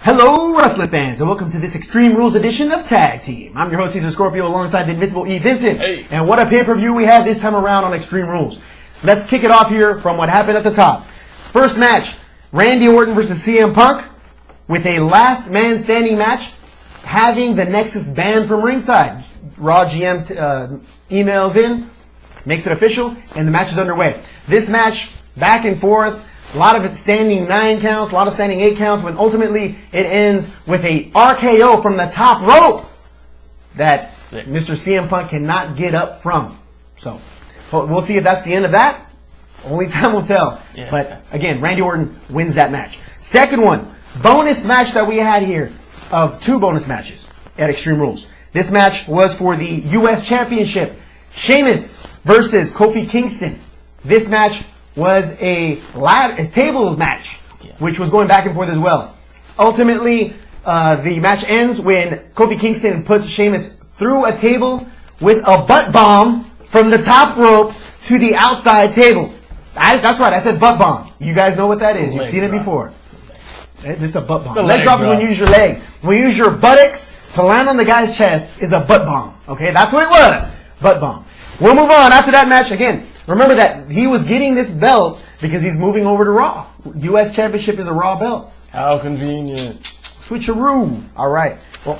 Hello, wrestling fans, and welcome to this Extreme Rules edition of Tag Team. I'm your host, Cesar Scorpio, alongside the Invincible E. Vincent. Hey. And what a pay-per-view we had this time around on Extreme Rules. Let's kick it off here from what happened at the top. First match, Randy Orton versus CM Punk, with a last man standing match, having the Nexus banned from ringside. Raw GM emails in, makes it official, and the match is underway. This match, back and forth, a lot of it standing 9 counts, a lot of standing 8 counts, when ultimately it ends with a RKO from the top rope that Mr. CM Punk cannot get up from. So, we'll see if that's the end of that. Only time will tell. Yeah. But again, Randy Orton wins that match. Second one, bonus match that we had here, of 2 bonus matches at Extreme Rules. This match was for the U.S. Championship. Sheamus versus Kofi Kingston. This match was a tables match, which was going back and forth as well. Ultimately, the match ends when Kofi Kingston puts Sheamus through a table with a butt bomb from the top rope to the outside table. That's right, I said butt bomb. You guys know what that is. You've seen it before. It's a butt bomb. Leg drop is when you use your leg. When you use your buttocks to land on the guy's chest is a butt bomb. Okay, that's what it was. Butt bomb. We'll move on after that match again. Remember that he was getting this belt because he's moving over to Raw. U.S. Championship is a Raw belt. How convenient. Switcheroo. All right. Well,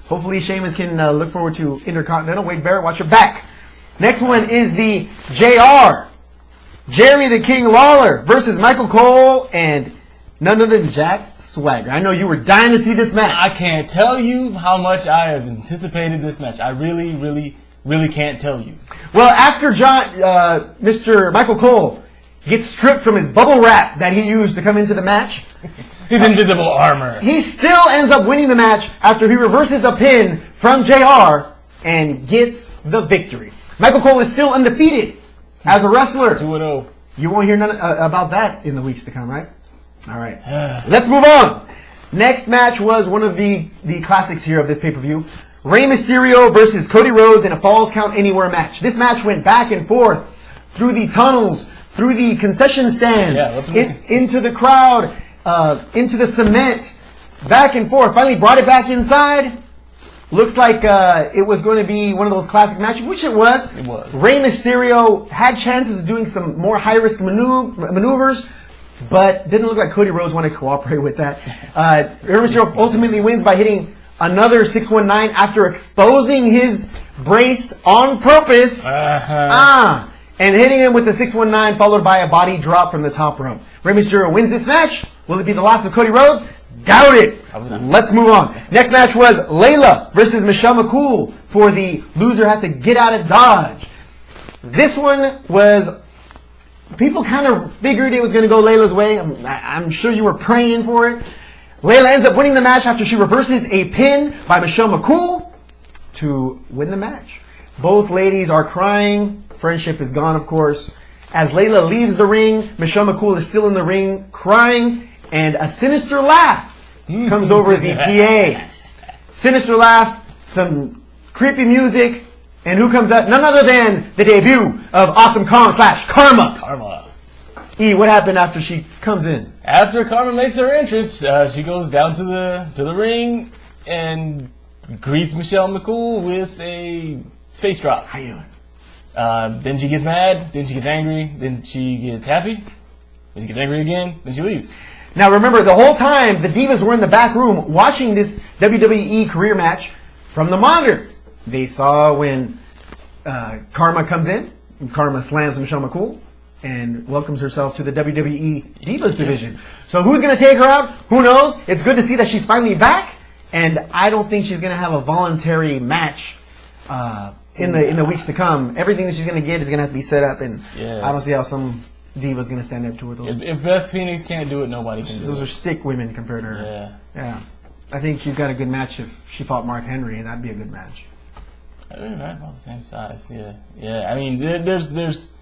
hopefully Sheamus can look forward to Intercontinental. Wade Barrett, watch your back. Next one is the JR. Jerry the King Lawler versus Michael Cole and none other than Jack Swagger. I know you were dying to see this match. I can't tell you how much I have anticipated this match. I really can't tell you. Well, after Mr. Michael Cole gets stripped from his bubble wrap that he used to come into the match, his invisible armor, he still ends up winning the match after he reverses a pin from JR and gets the victory. Michael Cole is still undefeated as a wrestler. 2-0. You won't hear none about that in the weeks to come, right? All right. Let's move on. Next match was one of the classics here of this pay-per-view. Rey Mysterio versus Cody Rhodes in a Falls Count Anywhere match. This match went back and forth through the tunnels, through the concession stands, into the crowd, into the cement, back and forth. Finally brought it back inside. Looks like it was going to be one of those classic matches, which it was. It was. Rey Mysterio had chances of doing some more high-risk maneuvers, but didn't look like Cody Rhodes wanted to cooperate with that. Rey Mysterio ultimately wins by hitting another 619 after exposing his brace on purpose. And hitting him with the 619 followed by a body drop from the top rope. Rey Mysterio wins this match. Will it be the loss of Cody Rhodes? Doubt it. Let's move on. Next match was Layla versus Michelle McCool for the loser has to get out of Dodge. This one was, people kind of figured it was going to go Layla's way. I'm sure you were praying for it. Layla ends up winning the match after she reverses a pin by Michelle McCool to win the match. Both ladies are crying. Friendship is gone, of course. As Layla leaves the ring, Michelle McCool is still in the ring crying, and a sinister laugh comes over the PA. Sinister laugh, some creepy music, and who comes up? None other than the debut of Awesome Kong / Karma. Karma. E, what happened after she comes in? After Karma makes her entrance, she goes down to the ring and greets Michelle McCool with a face drop. How you doing? Then she gets mad. Then she gets angry. Then she gets happy. Then she gets angry again. Then she leaves. Now remember, the whole time the Divas were in the back room watching this WWE career match from the monitor. They saw when Karma comes in. Karma slams Michelle McCool and welcomes herself to the WWE Divas division. So who's going to take her out? Who knows? It's good to see that she's finally back, and I don't think she's going to have a voluntary match in the weeks to come. Everything that she's going to get is going to have to be set up, and I don't see how some diva's going to stand up to her. If Beth Phoenix can't do it, nobody can do it. Those are stick women compared to her. Yeah. I think she's got a good match if she fought Mark Henry, and that'd be a good match. They're right about the same size. Yeah. I mean, there's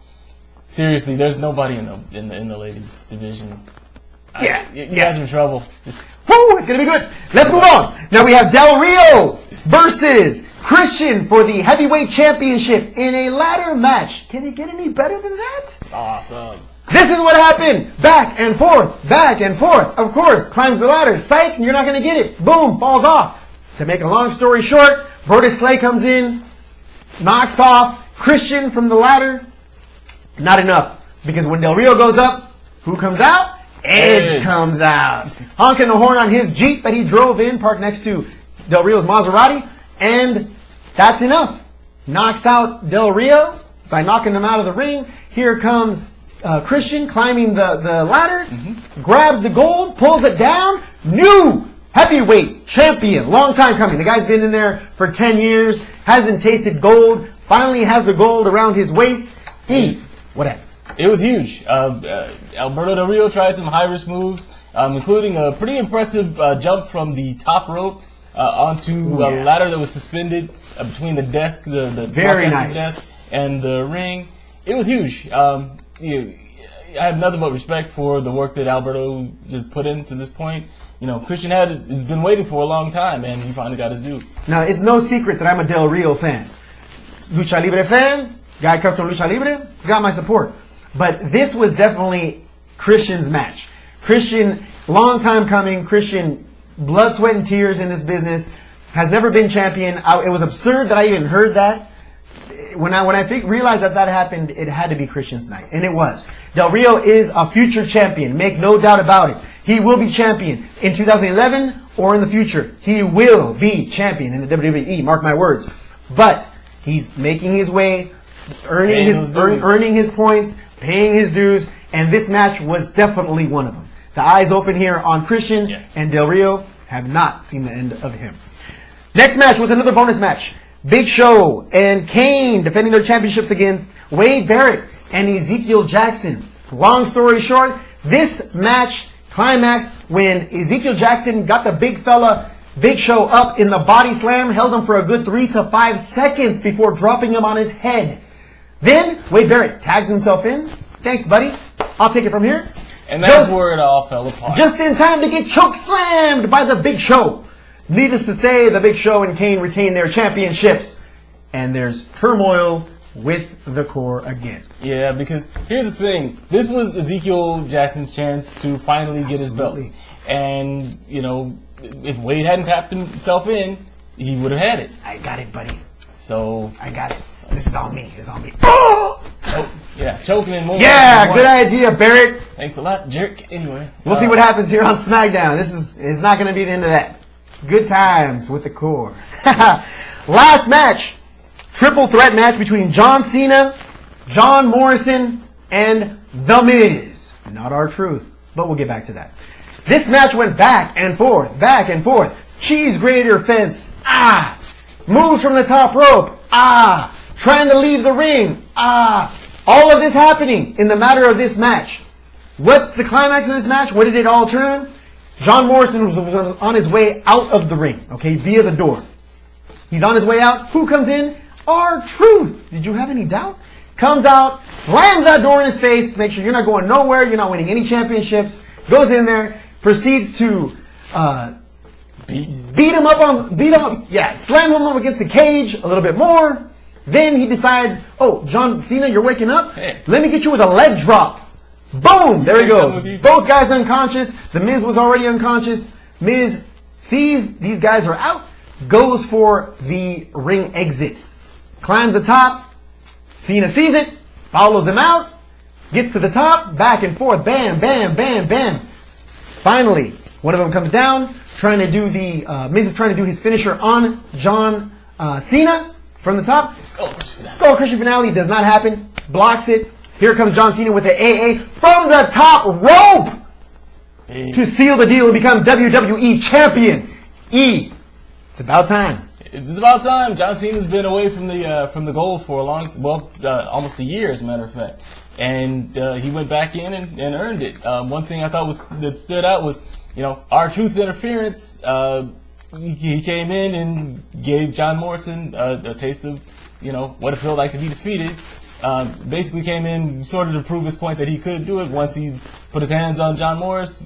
seriously, there's nobody in the ladies division. You guys are in trouble. Woo! It's gonna be good. Let's move on. Now we have Del Rio versus Christian for the heavyweight championship in a ladder match. Can it get any better than that? It's awesome. This is what happened. Back and forth, back and forth. Of course, climbs the ladder. Psych, you're not going to get it. Boom, falls off. To make a long story short, Brodus Clay comes in, knocks off Christian from the ladder. Not enough. Because when Del Rio goes up, who comes out? Edge comes out. Honking the horn on his Jeep that he drove in, parked next to Del Rio's Maserati. And that's enough. Knocks out Del Rio by knocking him out of the ring. Here comes Christian climbing the ladder, grabs the gold, pulls it down. New heavyweight champion. Long time coming. The guy's been in there for 10 years, hasn't tasted gold, finally has the gold around his waist. Whatever. It was huge. Alberto Del Rio tried some high-risk moves, including a pretty impressive jump from the top rope onto a ladder that was suspended between the desk, the very nice desk, and the ring. It was huge. I have nothing but respect for the work that Alberto just put into this point. You know, Christian has been waiting for a long time, and he finally got his due. Now, it's no secret that I'm a Del Rio fan. Lucha Libre fan, guy comes from Lucha Libre, got my support. But this was definitely Christian's match. Christian, long time coming. Christian, blood, sweat, and tears in this business. Has never been champion. It was absurd that I even heard that. When I realized that happened, it had to be Christian's night. And it was. Del Rio is a future champion. Make no doubt about it. He will be champion in 2011 or in the future. He will be champion in the WWE. Mark my words. But he's making his way, earning his points, paying his dues, and this match was definitely one of them. The eyes open here on Christian, and Del Rio have not seen the end of him. Next match was another bonus match. Big Show and Kane defending their championships against Wade Barrett and Ezekiel Jackson. Long story short, this match climaxed when Ezekiel Jackson got the big fella Big Show up in the body slam, held him for a good 3 to 5 seconds before dropping him on his head. Then Wade Barrett tags himself in. Thanks, buddy. I'll take it from here. And that's where it all fell apart. Just in time to get choke slammed by the Big Show. Needless to say, the Big Show and Kane retain their championships. And there's turmoil with the core again. Yeah, because here's the thing. This was Ezekiel Jackson's chance to finally get his belt. And, you know, if Wade hadn't tapped himself in, he would have had it. I got it, buddy. So I got it. This is on me. It's on me. Oh! Choking and moving. Yeah, good idea, Barrett. Thanks a lot, jerk. Anyway, we'll see what happens here on SmackDown. This is not going to be the end of that. Good times with the core. Last match, triple threat match between John Cena, John Morrison, and The Miz. Not R-Truth, but we'll get back to that. This match went back and forth, back and forth. Cheese grater fence. Moves from the top rope. Trying to leave the ring. All of this happening in the matter of this match. What's the climax of this match? What did it all turn? John Morrison was on his way out of the ring, okay, via the door. He's on his way out. Who comes in? R-Truth. Did you have any doubt? Comes out, slams that door in his face, make sure you're not going nowhere, you're not winning any championships. Goes in there, proceeds to slam him up against the cage a little bit more. Then he decides, oh, John Cena, you're waking up? Hey. Let me get you with a leg drop. Boom! There he goes. Both guys unconscious. The Miz was already unconscious. Miz sees these guys are out, goes for the ring exit. Climbs the top. Cena sees it, follows him out, gets to the top, back and forth, bam, bam, bam, bam. Finally, one of them comes down, trying to do the, Miz is trying to do his finisher on John Cena from the top. Skull Crusher finale does not happen, blocks it. Here comes John Cena with the AA from the top rope to seal the deal and become WWE champion. It's about time. It's about time. John Cena's been away from the gold for a almost a year, as a matter of fact. And he went back in and earned it. One thing I thought that stood out was, you know, R-Truth's interference. He came in and gave John Morrison a taste of, you know, what it felt like to be defeated. Basically came in sort of to prove his point that he could do it once he put his hands on John Morris,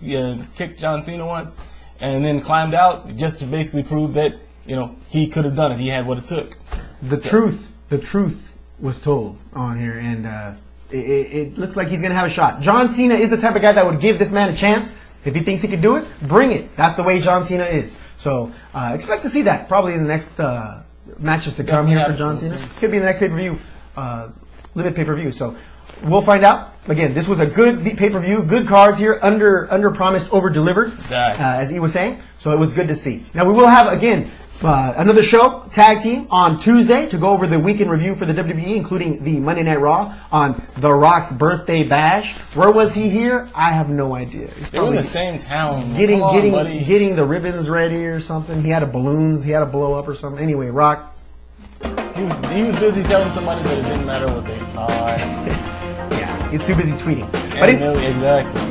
kicked John Cena once, and then climbed out just to basically prove that, you know, he could have done it. He had what it took. The truth was told on here, and it looks like he's going to have a shot. John Cena is the type of guy that would give this man a chance. If he thinks he can do it, bring it. That's the way John Cena is. So expect to see that probably in the next matches to come here for John Cena. Could be in the next pay-per-view, limited pay-per-view. So we'll find out. Again, this was a good pay-per-view, good cards here, under promised, over delivered, as he was saying. So it was good to see. Now we will have again another show, tag team, on Tuesday to go over the weekend review for the WWE, including the Monday Night Raw on The Rock's birthday bash. Where was he here? I have no idea. They were in the same town. Getting the ribbons ready or something. He had balloons. He had to blow up or something. Anyway, Rock. He was busy telling somebody that it didn't matter what they thought. Yeah, he's too busy tweeting. Exactly.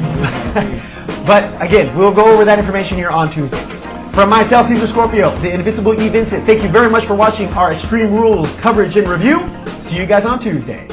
But again, we'll go over that information here on Tuesday. From myself, Caesar Scorpio, the Invincible E. Vincent, thank you very much for watching our Extreme Rules coverage and review. See you guys on Tuesday.